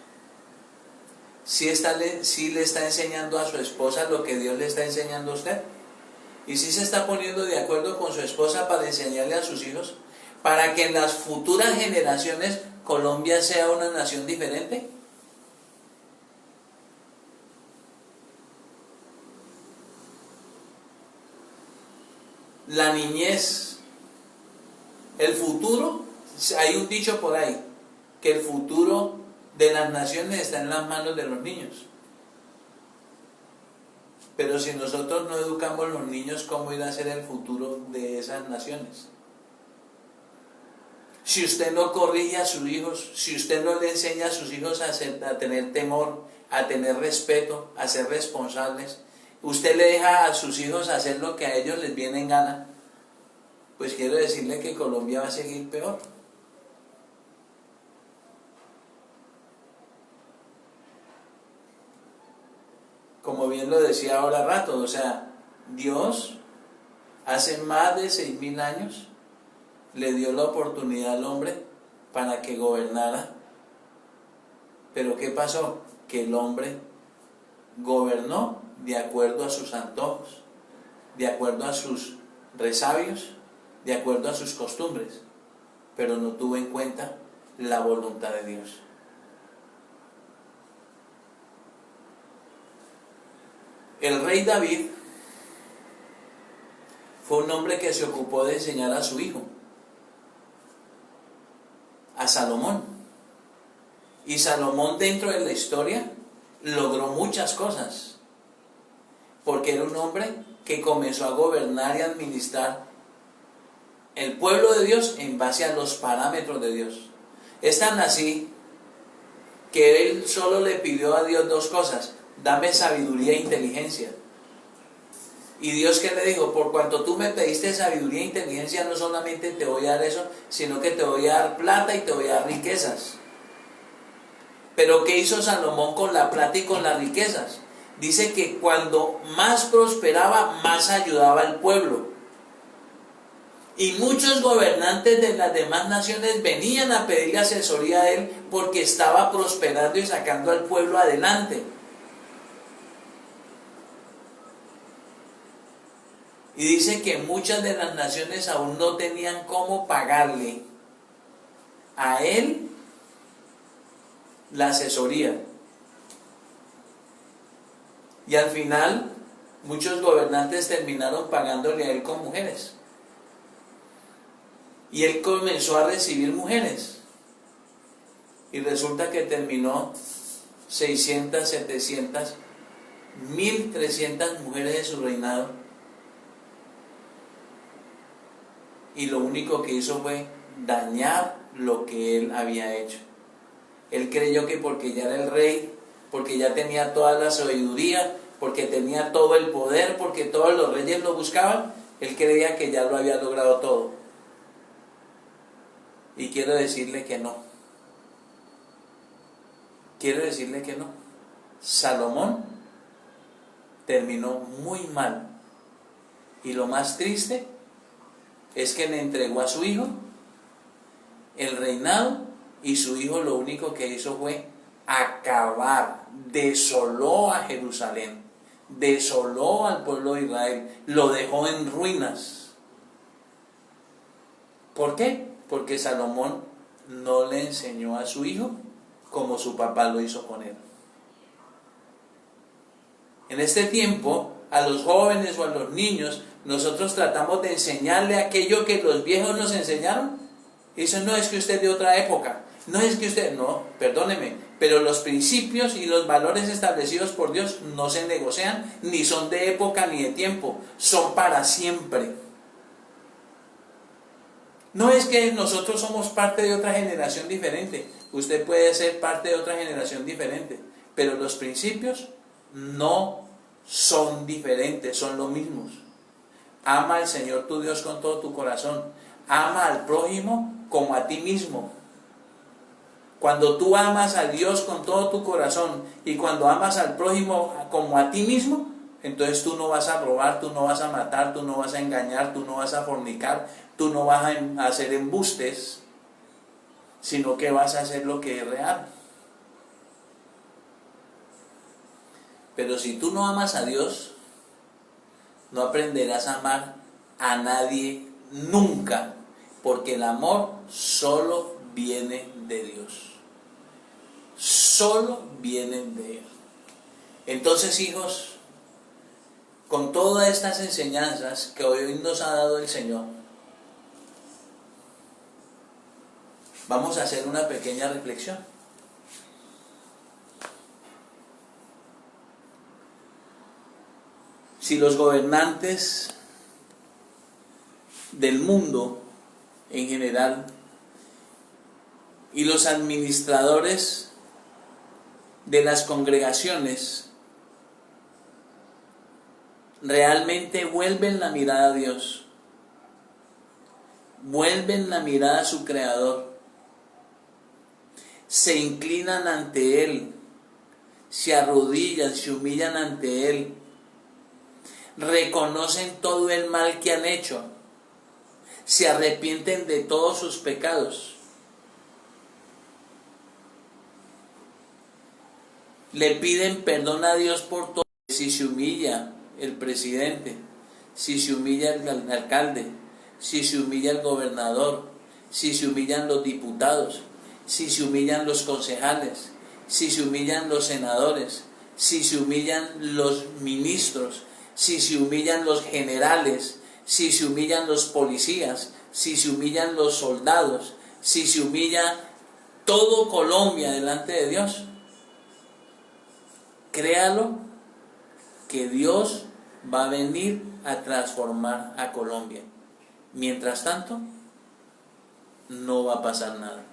¿Sí le está enseñando a su esposa lo que Dios le está enseñando a usted? ¿Y si se está poniendo de acuerdo con su esposa para enseñarle a sus hijos? Para que en las futuras generaciones Colombia sea una nación diferente. La niñez, el futuro, hay un dicho por ahí, que el futuro de las naciones está en las manos de los niños. Pero si nosotros no educamos los niños, ¿cómo irá a ser el futuro de esas naciones? Si usted no corrige a sus hijos, si usted no le enseña a sus hijos a tener temor, a tener respeto, a ser responsables, usted le deja a sus hijos hacer lo que a ellos les viene en gana, pues quiero decirle que Colombia va a seguir peor. Como bien lo decía ahora rato, o sea, Dios hace más de 6.000 años le dio la oportunidad al hombre para que gobernara. Pero ¿qué pasó? Que el hombre gobernó de acuerdo a sus antojos, de acuerdo a sus resabios, de acuerdo a sus costumbres, pero no tuvo en cuenta la voluntad de Dios. El rey David fue un hombre que se ocupó de enseñar a su hijo, a Salomón. Y Salomón, dentro de la historia, logró muchas cosas, porque era un hombre que comenzó a gobernar y administrar el pueblo de Dios en base a los parámetros de Dios. Es tan así que él solo le pidió a Dios 2 cosas: dame sabiduría e inteligencia. Y Dios, ¿qué le dijo? Por cuanto tú me pediste sabiduría e inteligencia, no solamente te voy a dar eso, sino que te voy a dar plata y te voy a dar riquezas. Pero ¿qué hizo Salomón con la plata y con las riquezas? Dice que cuando más prosperaba, más ayudaba al pueblo. Y muchos gobernantes de las demás naciones venían a pedirle asesoría a él porque estaba prosperando y sacando al pueblo adelante. Y dice que muchas de las naciones aún no tenían cómo pagarle a él la asesoría. Y al final, muchos gobernantes terminaron pagándole a él con mujeres. Y él comenzó a recibir mujeres. Y resulta que terminó 600, 700, 1300 mujeres de su reinado. Y lo único que hizo fue dañar lo que él había hecho. Él creyó que porque ya era el rey, porque ya tenía toda la sabiduría, porque tenía todo el poder, porque todos los reyes lo buscaban, él creía que ya lo había logrado todo. Y quiero decirle que no. Quiero decirle que no. Salomón terminó muy mal. Y lo más triste es que le entregó a su hijo el reinado, y su hijo lo único que hizo fue acabar, desoló a Jerusalén, desoló al pueblo de Israel, lo dejó en ruinas. ¿Por qué? Porque Salomón no le enseñó a su hijo como su papá lo hizo con él. En este tiempo, a los jóvenes o a los niños, nosotros tratamos de enseñarle aquello que los viejos nos enseñaron. Eso no es que usted es de otra época, no es que usted, no, perdóneme, pero los principios y los valores establecidos por Dios no se negocian, ni son de época ni de tiempo, son para siempre. No es que nosotros somos parte de otra generación diferente, usted puede ser parte de otra generación diferente, pero los principios no son diferentes, son los mismos. Ama al Señor tu Dios con todo tu corazón, ama al prójimo como a ti mismo. Cuando tú amas a Dios con todo tu corazón y cuando amas al prójimo como a ti mismo, entonces tú no vas a robar, tú no vas a matar, tú no vas a engañar, tú no vas a fornicar, tú no vas a hacer embustes, sino que vas a hacer lo que es real. Pero si tú no amas a Dios, no aprenderás a amar a nadie nunca, porque el amor solo viene de Dios. Solo viene de Él. Entonces, hijos, con todas estas enseñanzas que hoy nos ha dado el Señor, vamos a hacer una pequeña reflexión. Si los gobernantes del mundo en general y los administradores de las congregaciones realmente vuelven la mirada a Dios, vuelven la mirada a su Creador, se inclinan ante Él, se arrodillan, se humillan ante Él, reconocen todo el mal que han hecho, se arrepienten de todos sus pecados, le piden perdón a Dios por todo. Si se humilla el presidente, si se humilla el alcalde, si se humilla el gobernador, si se humillan los diputados, si se humillan los concejales, si se humillan los senadores, si se humillan los ministros, si se humillan los generales, si se humillan los policías, si se humillan los soldados, si se humilla todo Colombia delante de Dios, créalo que Dios va a venir a transformar a Colombia. Mientras tanto, no va a pasar nada.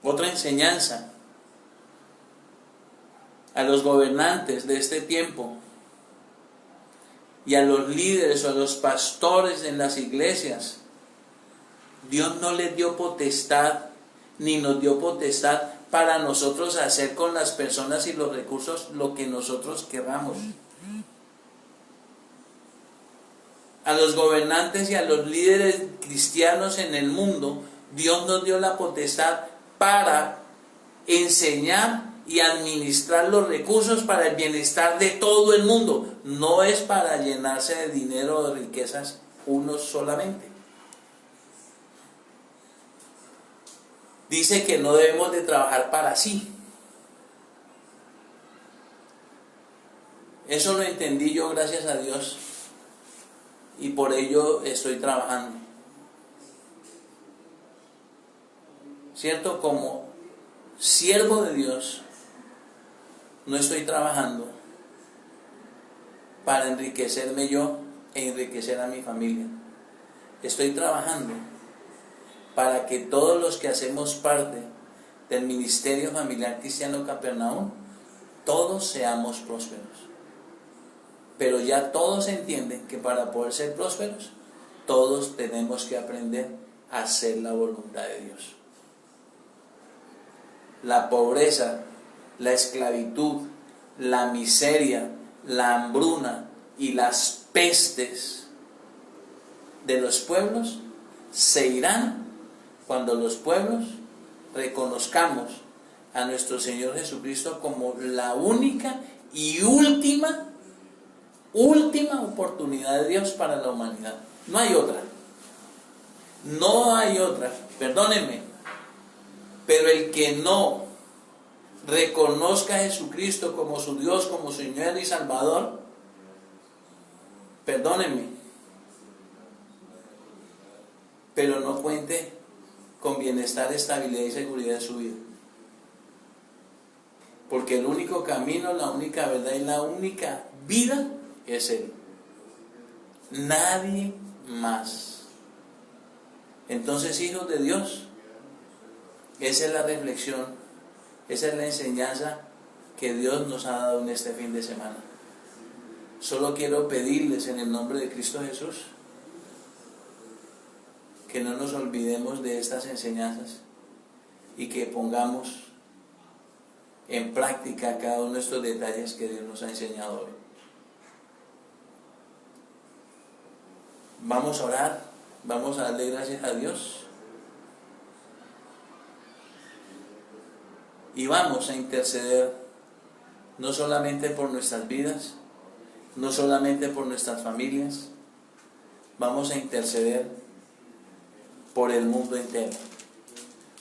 Otra enseñanza a los gobernantes de este tiempo y a los líderes o a los pastores en las iglesias: Dios no les dio potestad, ni nos dio potestad para nosotros hacer con las personas y los recursos lo que nosotros queramos. A los gobernantes y a los líderes cristianos en el mundo, Dios nos dio la potestad para enseñar y administrar los recursos para el bienestar de todo el mundo. No es para llenarse de dinero o de riquezas unos solamente. dice que no debemos de trabajar para sí. Eso lo entendí yo, gracias a Dios, y por ello estoy trabajando. ¿Cierto? Como siervo de Dios, no estoy trabajando para enriquecerme yo e enriquecer a mi familia. Estoy trabajando para que todos los que hacemos parte del Ministerio Familiar Cristiano Capernaum, todos seamos prósperos. Pero ya todos entienden que para poder ser prósperos, todos tenemos que aprender a hacer la voluntad de Dios. La pobreza, la esclavitud, la miseria, la hambruna y las pestes de los pueblos se irán cuando los pueblos reconozcamos a nuestro Señor Jesucristo como la única y última oportunidad de Dios para la humanidad. No hay otra. No hay otra. Perdónenme. Pero el que no reconozca a Jesucristo como su Dios, como su Señor y Salvador, perdónenme, pero no cuente con bienestar, estabilidad y seguridad en su vida. Porque el único camino, la única verdad y la única vida es Él. Nadie más. Entonces, hijos de Dios, esa es la reflexión, esa es la enseñanza que Dios nos ha dado en este fin de semana. Solo quiero pedirles en el nombre de Cristo Jesús que no nos olvidemos de estas enseñanzas y que pongamos en práctica cada uno de estos detalles que Dios nos ha enseñado hoy. Vamos a orar, vamos a darle gracias a Dios y vamos a interceder no solamente por nuestras vidas, no solamente por nuestras familias, vamos a interceder por el mundo entero,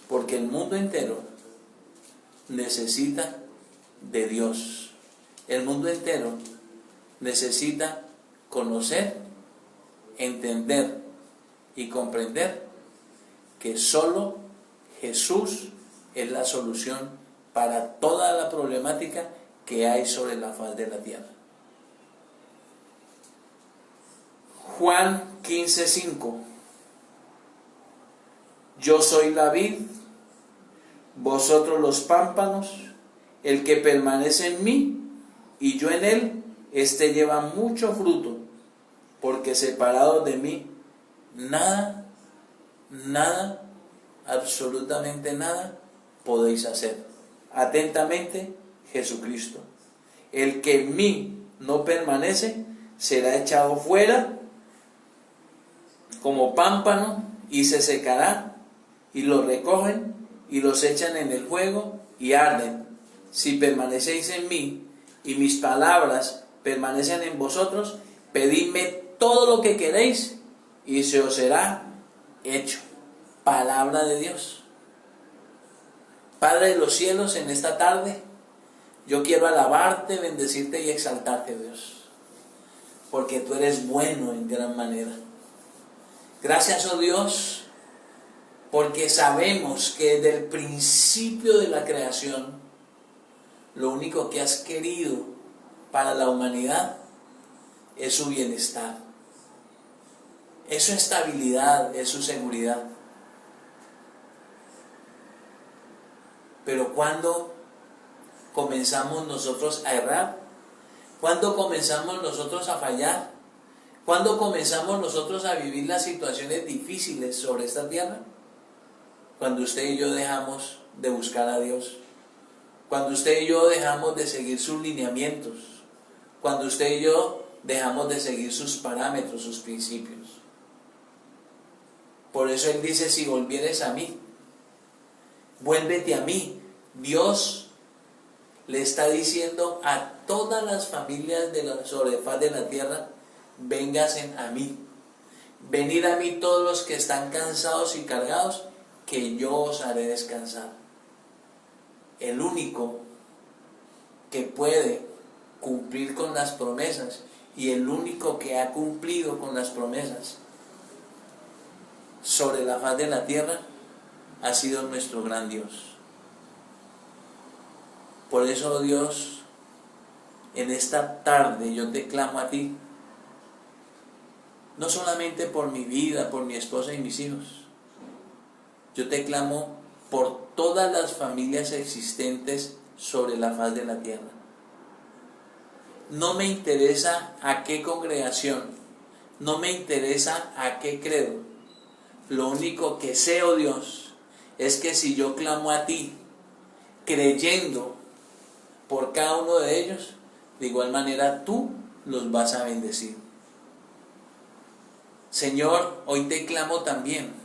porque el mundo entero necesita de Dios. El mundo entero necesita conocer, entender y comprender que solo Jesús es la solución para toda la problemática que hay sobre la faz de la tierra. Juan 15:5. Yo soy la vid, vosotros los pámpanos, el que permanece en mí y yo en él, éste lleva mucho fruto, porque separado de mí, nada, absolutamente nada podéis hacer. Atentamente, Jesucristo. El que en mí no permanece será echado fuera como pámpano y se secará, y los recogen y los echan en el fuego y arden. Si permanecéis en mí y mis palabras permanecen en vosotros, pedidme todo lo que queréis y se os será hecho. Palabra de Dios. Padre de los cielos, en esta tarde yo quiero alabarte, bendecirte y exaltarte, Dios, porque tú eres bueno en gran manera. Gracias, oh Dios, porque sabemos que desde el principio de la creación, lo único que has querido para la humanidad es su bienestar, es su estabilidad, es su seguridad. Pero cuando comenzamos nosotros a errar, cuando comenzamos nosotros a fallar, cuando comenzamos nosotros a vivir las situaciones difíciles sobre esta tierra, cuando usted y yo dejamos de buscar a Dios, cuando usted y yo dejamos de seguir sus lineamientos, cuando usted y yo dejamos de seguir sus parámetros, sus principios. Por eso Él dice, si volvieres a mí, vuélvete a mí. Dios le está diciendo a todas las familias sobre la faz de la tierra, vénganse a mí. Venid a mí todos los que están cansados y cargados, que yo os haré descansar. El único que puede cumplir con las promesas y el único que ha cumplido con las promesas sobre la faz de la tierra ha sido nuestro gran Dios. Por eso, Dios, en esta tarde yo te clamo a ti, no solamente por mi vida, por mi esposa y mis hijos, yo te clamo por todas las familias existentes sobre la faz de la tierra. No me interesa a qué congregación, no me interesa a qué credo. Lo único que sé, oh Dios, es que si yo clamo a ti, creyendo por cada uno de ellos, de igual manera tú los vas a bendecir. Señor, hoy te clamo también,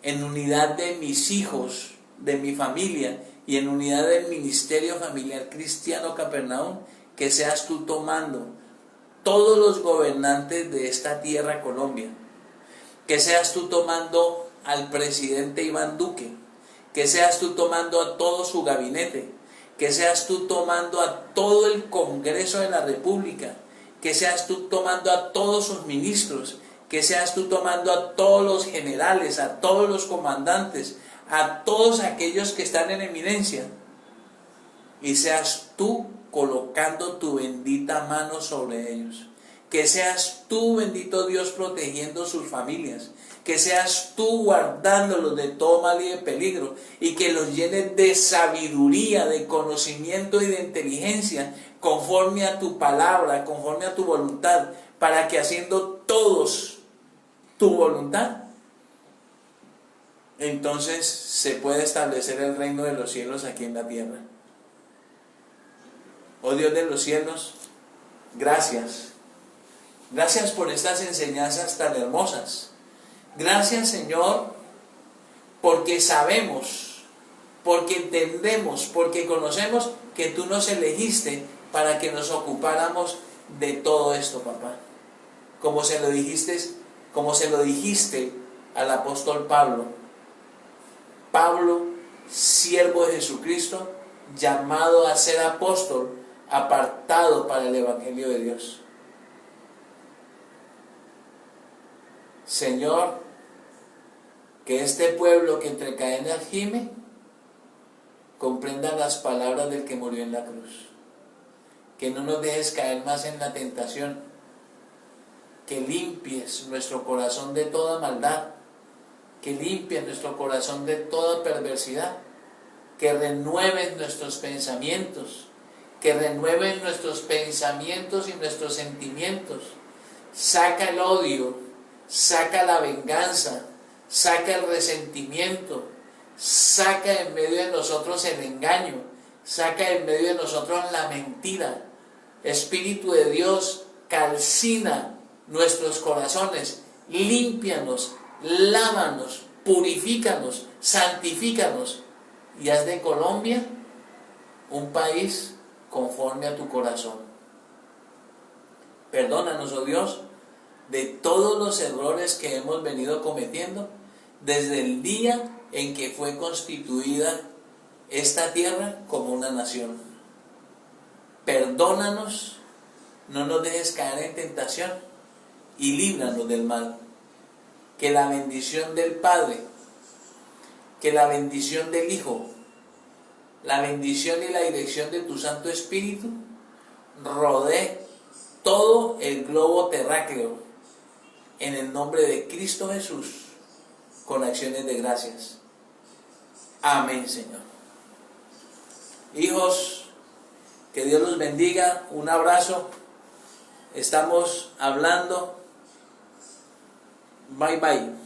en unidad de mis hijos, de mi familia y en unidad del ministerio familiar cristiano Capernaum, que seas tú tomando todos los gobernantes de esta tierra Colombia, que seas tú tomando al presidente Iván Duque, que seas tú tomando a todo su gabinete, que seas tú tomando a todo el Congreso de la República, que seas tú tomando a todos sus ministros, que seas tú tomando a todos los generales, a todos los comandantes, a todos aquellos que están en eminencia, y seas tú colocando tu bendita mano sobre ellos. Que seas tú, bendito Dios, protegiendo sus familias. Que seas tú guardándolos de todo mal y de peligro. Y que los llenes de sabiduría, de conocimiento y de inteligencia, conforme a tu palabra, conforme a tu voluntad, para que haciendo todos tu voluntad, entonces se puede establecer el reino de los cielos aquí en la tierra. Oh Dios de los cielos, gracias. Gracias por estas enseñanzas tan hermosas. Gracias, Señor, porque sabemos, porque entendemos, porque conocemos que tú nos elegiste para que nos ocupáramos de todo esto, papá. Como se lo dijiste al apóstol Pablo. Pablo, siervo de Jesucristo, llamado a ser apóstol, apartado para el Evangelio de Dios. Señor, que este pueblo que entre cadenas gime, comprenda las palabras del que murió en la cruz. Que no nos dejes caer más en la tentación. Que limpies nuestro corazón de toda maldad. Que limpies nuestro corazón de toda perversidad. Que renueves nuestros pensamientos. Que renueven nuestros pensamientos y nuestros sentimientos. Saca el odio, saca la venganza, saca el resentimiento, saca en medio de nosotros el engaño, saca en medio de nosotros la mentira. Espíritu de Dios, calcina nuestros corazones, límpianos, lávanos, purifícanos, santifícanos y haz de Colombia un país conforme a tu corazón. Perdónanos, oh Dios, de todos los errores que hemos venido cometiendo desde el día en que fue constituida esta tierra como una nación. Perdónanos, no nos dejes caer en tentación y líbranos del mal. Que la bendición del Padre, que la bendición del Hijo, la bendición y la dirección de tu Santo Espíritu rodee todo el globo terráqueo en el nombre de Cristo Jesús, con acciones de gracias. Amén, Señor. Hijos, que Dios los bendiga. Un abrazo. Estamos hablando. Bye, bye.